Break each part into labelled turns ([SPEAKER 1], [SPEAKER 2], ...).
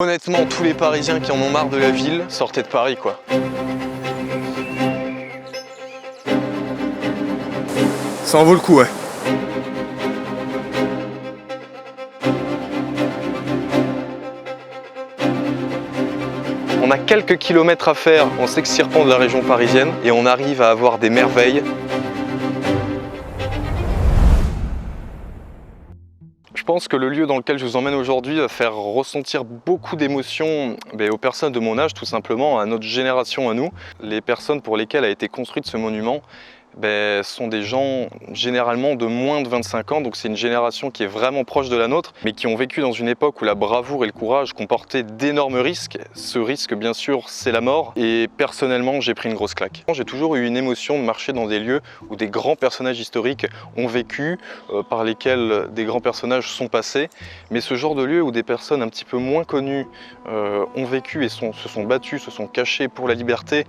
[SPEAKER 1] Honnêtement, tous les Parisiens qui en ont marre de la ville, sortaient de Paris, quoi.
[SPEAKER 2] Ça en vaut le coup, ouais.
[SPEAKER 1] On a quelques kilomètres à faire en s'extirpant de la région parisienne et on arrive à avoir des merveilles. Je pense que le lieu dans lequel je vous emmène aujourd'hui va faire ressentir beaucoup d'émotions aux personnes de mon âge, tout simplement, à notre génération à nous. Les personnes pour lesquelles a été construit ce monument sont des gens généralement de moins de 25 ans, donc c'est une génération qui est vraiment proche de la nôtre, mais qui ont vécu dans une époque où la bravoure et le courage comportaient d'énormes risques. Ce risque, bien sûr, c'est la mort, et personnellement, j'ai pris une grosse claque. J'ai toujours eu une émotion de marcher dans des lieux où des grands personnages historiques ont vécu, par lesquels des grands personnages sont passés, mais ce genre de lieu où des personnes un petit peu moins connues ont vécu et se sont battues, se sont cachées pour la liberté,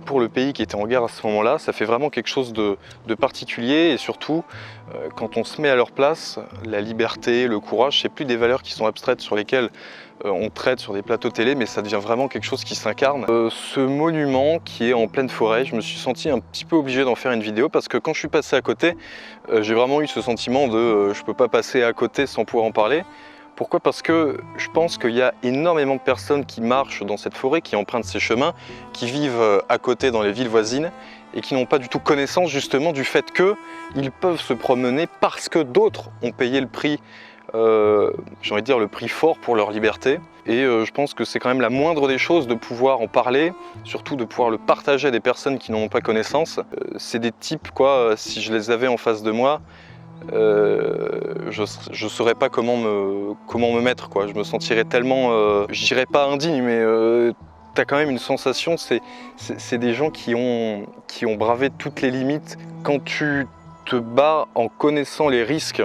[SPEAKER 1] pour le pays qui était en guerre à ce moment-là, ça fait vraiment quelque chose de particulier, et surtout quand on se met à leur place, la liberté, le courage, c'est plus des valeurs qui sont abstraites sur lesquelles on traite sur des plateaux télé, mais ça devient vraiment quelque chose qui s'incarne. Ce monument qui est en pleine forêt, je me suis senti un petit peu obligé d'en faire une vidéo parce que quand je suis passé à côté, j'ai vraiment eu ce sentiment de je peux pas passer à côté sans pouvoir en parler. Pourquoi? Parce que je pense qu'il y a énormément de personnes qui marchent dans cette forêt, qui empruntent ces chemins, qui vivent à côté dans les villes voisines et qui n'ont pas du tout connaissance justement du fait qu'ils peuvent se promener parce que d'autres ont payé le prix, j'ai envie de dire le prix fort pour leur liberté. Et je pense que c'est quand même la moindre des choses de pouvoir en parler, surtout de pouvoir le partager à des personnes qui n'en ont pas connaissance. C'est des types, quoi, si je les avais en face de moi, je saurais pas comment me mettre, quoi. Je me sentirais tellement, je dirais pas indigne, mais t'as quand même une sensation, c'est des gens qui ont bravé toutes les limites. Quand tu te bats en connaissant les risques,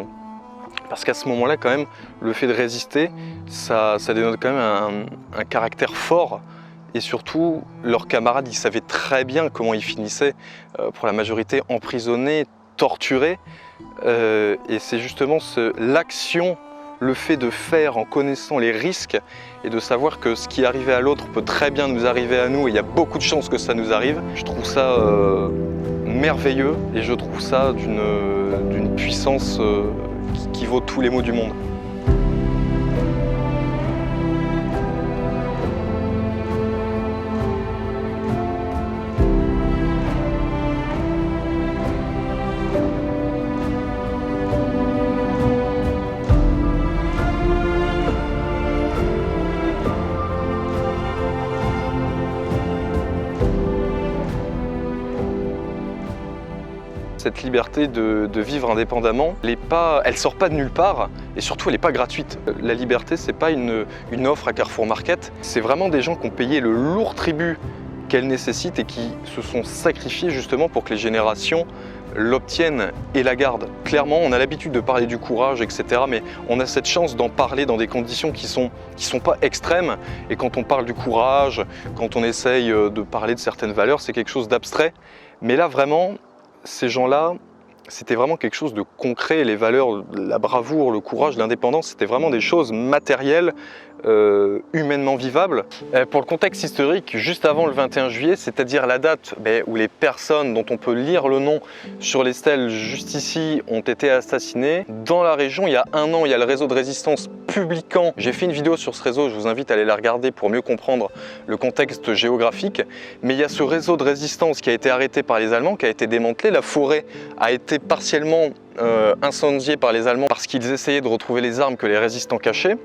[SPEAKER 1] parce qu'à ce moment-là, quand même, le fait de résister, ça dénote quand même un caractère fort. Et surtout, leurs camarades, ils savaient très bien comment ils finissaient, pour la majorité emprisonnés, torturés. Et c'est justement l'action, le fait de faire en connaissant les risques et de savoir que ce qui arrivait à l'autre peut très bien nous arriver à nous, et il y a beaucoup de chances que ça nous arrive. Je trouve ça merveilleux, et je trouve ça d'une puissance qui vaut tous les mots du monde. Cette liberté de vivre indépendamment, elle sort pas de nulle part, et surtout elle n'est pas gratuite. La liberté, c'est pas une offre à Carrefour Market, c'est vraiment des gens qui ont payé le lourd tribut qu'elle nécessite et qui se sont sacrifiés justement pour que les générations l'obtiennent et la gardent. Clairement, on a l'habitude de parler du courage, etc., mais on a cette chance d'en parler dans des conditions qui sont pas extrêmes, et quand on parle du courage, quand on essaye de parler de certaines valeurs, c'est quelque chose d'abstrait, mais là vraiment, ces gens-là, c'était vraiment quelque chose de concret. Les valeurs, la bravoure, le courage, l'indépendance, c'était vraiment des choses matérielles, humainement vivables. Pour le contexte historique, juste avant le 21 juillet, c'est-à-dire la date où les personnes dont on peut lire le nom sur les stèles juste ici ont été assassinées, dans la région, il y a un an, il y a le réseau de résistance Publican. J'ai fait une vidéo sur ce réseau, je vous invite à aller la regarder pour mieux comprendre le contexte géographique. Mais il y a ce réseau de résistance qui a été arrêté par les Allemands, qui a été démantelé. La forêt a été partiellement incendiée par les Allemands parce qu'ils essayaient de retrouver les armes que les résistants cachaient.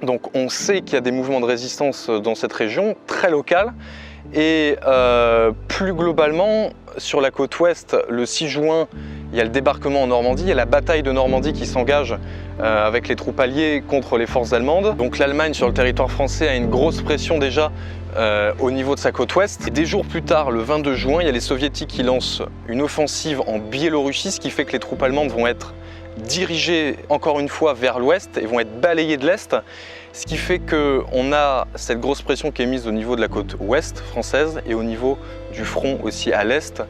[SPEAKER 1] Donc on sait qu'il y a des mouvements de résistance dans cette région, très locales. Et plus globalement, sur la côte ouest, le 6 juin, il y a le débarquement en Normandie, il y a la bataille de Normandie qui s'engage avec les troupes alliées contre les forces allemandes. Donc l'Allemagne sur le territoire français a une grosse pression déjà au niveau de sa côte ouest. Et des jours plus tard, le 22 juin, il y a les soviétiques qui lancent une offensive en Biélorussie, ce qui fait que les troupes allemandes vont être dirigées encore une fois vers l'ouest et vont être balayées de l'est. Ce qui fait qu'on a cette grosse pression qui est mise au niveau de la côte ouest française et au niveau du front aussi à l'est,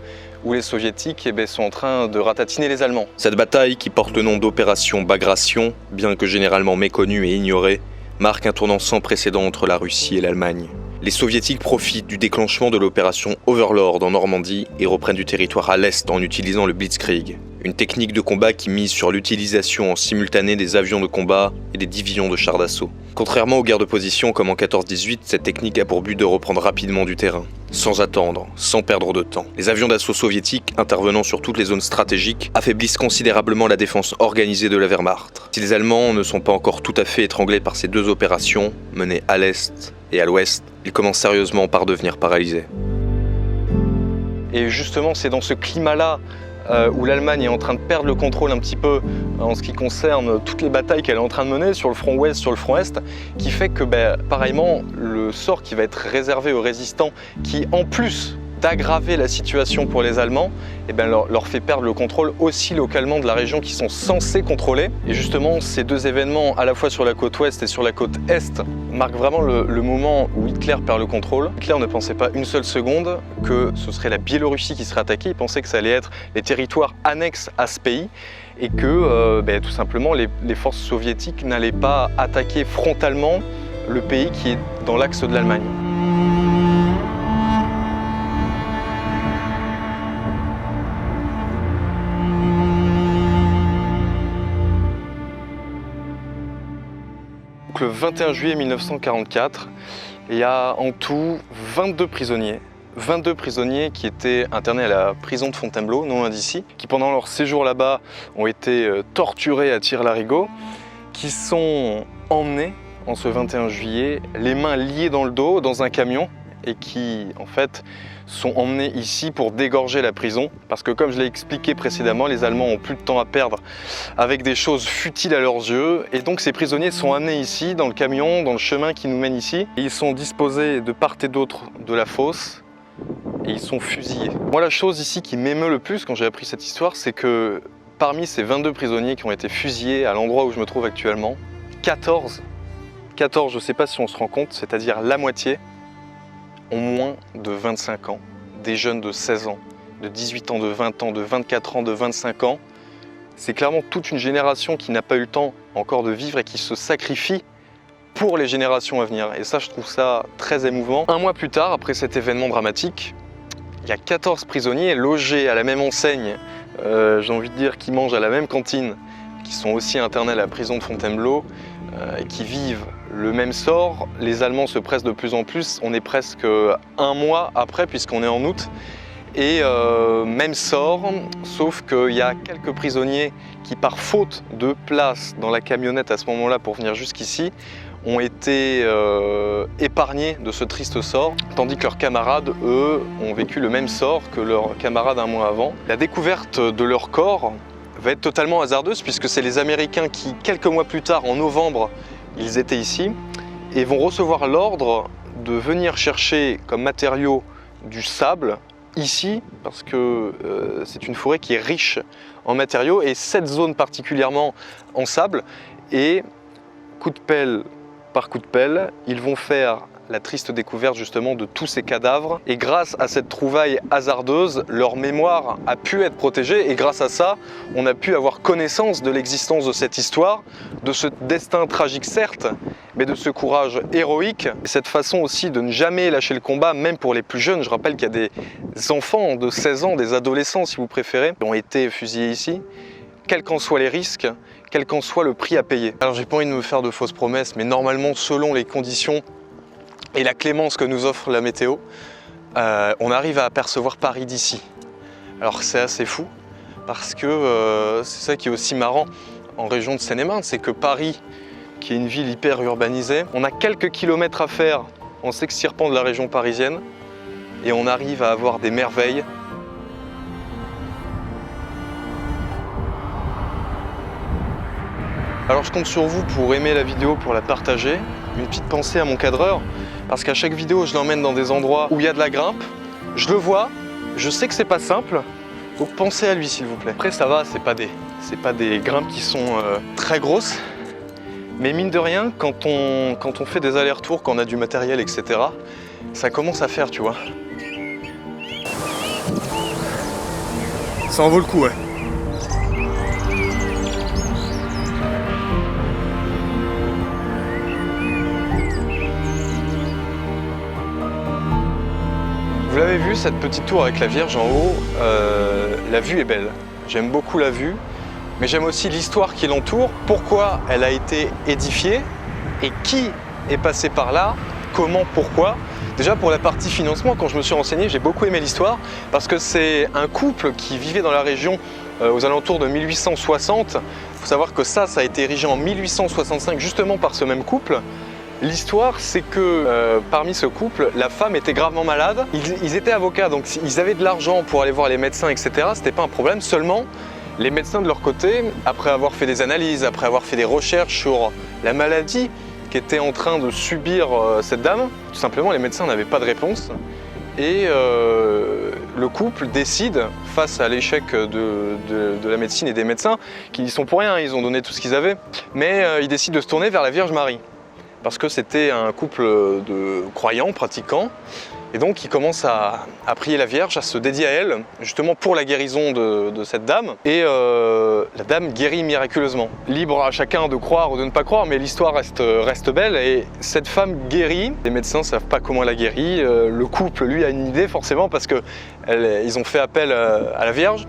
[SPEAKER 1] où les soviétiques sont en train de ratatiner les Allemands. Cette bataille, qui porte le nom d'opération Bagration, bien que généralement méconnue et ignorée, marque un tournant sans précédent entre la Russie et l'Allemagne. Les soviétiques profitent du déclenchement de l'opération Overlord en Normandie et reprennent du territoire à l'est en utilisant le Blitzkrieg, une technique de combat qui mise sur l'utilisation en simultané des avions de combat et des divisions de chars d'assaut. Contrairement aux guerres de position comme en 14-18, cette technique a pour but de reprendre rapidement du terrain, sans attendre, sans perdre de temps. Les avions d'assaut soviétiques, intervenant sur toutes les zones stratégiques, affaiblissent considérablement la défense organisée de la Wehrmacht. Si les Allemands ne sont pas encore tout à fait étranglés par ces deux opérations, menées à l'est et à l'ouest, ils commencent sérieusement par devenir paralysés. Et justement, c'est dans ce climat-là où l'Allemagne est en train de perdre le contrôle un petit peu en ce qui concerne toutes les batailles qu'elle est en train de mener sur le front ouest, sur le front est, qui fait que pareillement, le sort qui va être réservé aux résistants, qui en plus d'aggraver la situation pour les Allemands, leur fait perdre le contrôle aussi localement de la région qu'ils sont censés contrôler. Et justement, ces deux événements, à la fois sur la côte ouest et sur la côte est, marquent vraiment le moment où Hitler perd le contrôle. Hitler ne pensait pas une seule seconde que ce serait la Biélorussie qui serait attaquée. Il pensait que ça allait être les territoires annexes à ce pays et que tout simplement les forces soviétiques n'allaient pas attaquer frontalement le pays qui est dans l'axe de l'Allemagne. Le 21 juillet 1944, il y a en tout 22 prisonniers qui étaient internés à la prison de Fontainebleau, non loin d'ici, qui pendant leur séjour là-bas ont été torturés à tire-larigot, qui sont emmenés en ce 21 juillet, les mains liées dans le dos, dans un camion, et qui en fait sont emmenés ici pour dégorger la prison, parce que comme je l'ai expliqué précédemment, les Allemands ont plus de temps à perdre avec des choses futiles à leurs yeux, et donc ces prisonniers sont amenés ici, dans le camion, dans le chemin qui nous mène ici, et ils sont disposés de part et d'autre de la fosse, et ils sont fusillés. Moi, la chose ici qui m'émeut le plus quand j'ai appris cette histoire, c'est que parmi ces 22 prisonniers qui ont été fusillés à l'endroit où je me trouve actuellement, 14, je ne sais pas si on se rend compte, c'est-à-dire la moitié, ont moins de 25 ans, des jeunes de 16 ans, de 18 ans, de 20 ans, de 24 ans, de 25 ans. C'est clairement toute une génération qui n'a pas eu le temps encore de vivre et qui se sacrifie pour les générations à venir. Et ça, je trouve ça très émouvant. Un mois plus tard, après cet événement dramatique, il y a 14 prisonniers logés à la même enseigne, j'ai envie de dire qui mangent à la même cantine, qui sont aussi internés à la prison de Fontainebleau, et qui vivent le même sort. Les Allemands se pressent de plus en plus, on est presque un mois après puisqu'on est en août, et même sort, sauf qu'il y a quelques prisonniers qui par faute de place dans la camionnette à ce moment-là pour venir jusqu'ici, ont été épargnés de ce triste sort, tandis que leurs camarades, eux, ont vécu le même sort que leurs camarades un mois avant. La découverte de leur corps va être totalement hasardeuse puisque c'est les Américains qui, quelques mois plus tard, en novembre, ils étaient ici et vont recevoir l'ordre de venir chercher comme matériau du sable ici parce que c'est une forêt qui est riche en matériaux et cette zone particulièrement en sable. Et coup de pelle par coup de pelle, ils vont faire la triste découverte justement de tous ces cadavres. Et grâce à cette trouvaille hasardeuse, leur mémoire a pu être protégée et grâce à ça, on a pu avoir connaissance de l'existence de cette histoire, de ce destin tragique certes, mais de ce courage héroïque. Et cette façon aussi de ne jamais lâcher le combat, même pour les plus jeunes. Je rappelle qu'il y a des enfants de 16 ans, des adolescents si vous préférez, qui ont été fusillés ici, quels qu'en soient les risques, quel qu'en soit le prix à payer. Alors j'ai pas envie de me faire de fausses promesses, mais normalement selon les conditions et la clémence que nous offre la météo, on arrive à apercevoir Paris d'ici. Alors c'est assez fou, parce que c'est ça qui est aussi marrant en région de Seine-et-Marne, c'est que Paris, qui est une ville hyper urbanisée, on a quelques kilomètres à faire en s'extirpant de la région parisienne, et on arrive à avoir des merveilles. Alors je compte sur vous pour aimer la vidéo, pour la partager. Une petite pensée à mon cadreur, parce qu'à chaque vidéo, je l'emmène dans des endroits où il y a de la grimpe. Je le vois, je sais que c'est pas simple, donc pensez à lui s'il vous plaît. Après ça va, c'est pas des grimpes qui sont très grosses, mais mine de rien, quand on fait des allers-retours, quand on a du matériel, etc., ça commence à faire, tu vois.
[SPEAKER 2] Ça en vaut le coup, ouais.
[SPEAKER 1] Vous l'avez vu, cette petite tour avec la Vierge en haut, la vue est belle. J'aime beaucoup la vue, mais j'aime aussi l'histoire qui l'entoure, pourquoi elle a été édifiée et qui est passé par là, comment, pourquoi. Déjà pour la partie financement, quand je me suis renseigné, j'ai beaucoup aimé l'histoire parce que c'est un couple qui vivait dans la région aux alentours de 1860. Il faut savoir que ça a été érigé en 1865 justement par ce même couple. L'histoire, c'est que parmi ce couple, la femme était gravement malade. Ils étaient avocats, donc ils avaient de l'argent pour aller voir les médecins, etc. C'était pas un problème. Seulement, les médecins de leur côté, après avoir fait des analyses, après avoir fait des recherches sur la maladie qu'était en train de subir cette dame, tout simplement, les médecins n'avaient pas de réponse. Et le couple décide, face à l'échec de la médecine et des médecins, qui y sont pour rien, ils ont donné tout ce qu'ils avaient, mais ils décident de se tourner vers la Vierge Marie. Parce que c'était un couple de croyants, pratiquants, et donc ils commencent à prier la Vierge, à se dédier à elle, justement pour la guérison de cette dame. Et la dame guérit miraculeusement. Libre à chacun de croire ou de ne pas croire, mais l'histoire reste belle, et cette femme guérit. Les médecins ne savent pas comment elle a guéri, le couple, lui, a une idée forcément, parce qu'ils ont fait appel à la Vierge.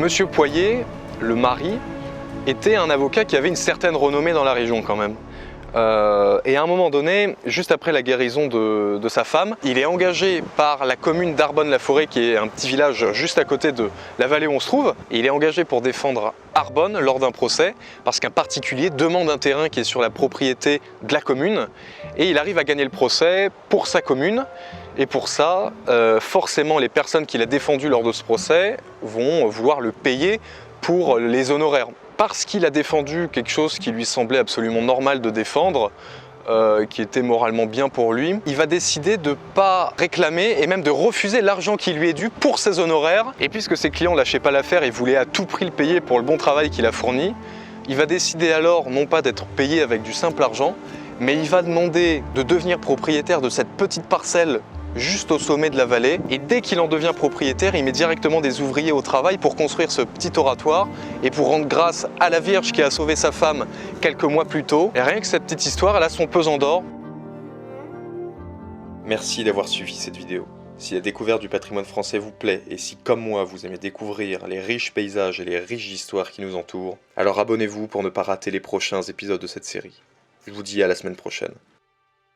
[SPEAKER 1] Monsieur Poyer, le mari, était un avocat qui avait une certaine renommée dans la région quand même. Et à un moment donné, juste après la guérison de sa femme, il est engagé par la commune d'Arbonne-la-Forêt, qui est un petit village juste à côté de la vallée où on se trouve. Et il est engagé pour défendre Arbonne lors d'un procès, parce qu'un particulier demande un terrain qui est sur la propriété de la commune. Et il arrive à gagner le procès pour sa commune. Et pour ça, forcément, les personnes qu'il a défendues lors de ce procès vont vouloir le payer pour les honoraires. Parce qu'il a défendu quelque chose qui lui semblait absolument normal de défendre, qui était moralement bien pour lui, il va décider de ne pas réclamer et même de refuser l'argent qui lui est dû pour ses honoraires. Et puisque ses clients ne lâchaient pas l'affaire et voulaient à tout prix le payer pour le bon travail qu'il a fourni, il va décider alors non pas d'être payé avec du simple argent, mais il va demander de devenir propriétaire de cette petite parcelle juste au sommet de la vallée, et dès qu'il en devient propriétaire, il met directement des ouvriers au travail pour construire ce petit oratoire et pour rendre grâce à la Vierge qui a sauvé sa femme quelques mois plus tôt. Et rien que cette petite histoire, elle a son pesant d'or. Merci d'avoir suivi cette vidéo. Si la découverte du patrimoine français vous plaît, et si comme moi vous aimez découvrir les riches paysages et les riches histoires qui nous entourent, alors abonnez-vous pour ne pas rater les prochains épisodes de cette série. Je vous dis à la semaine prochaine.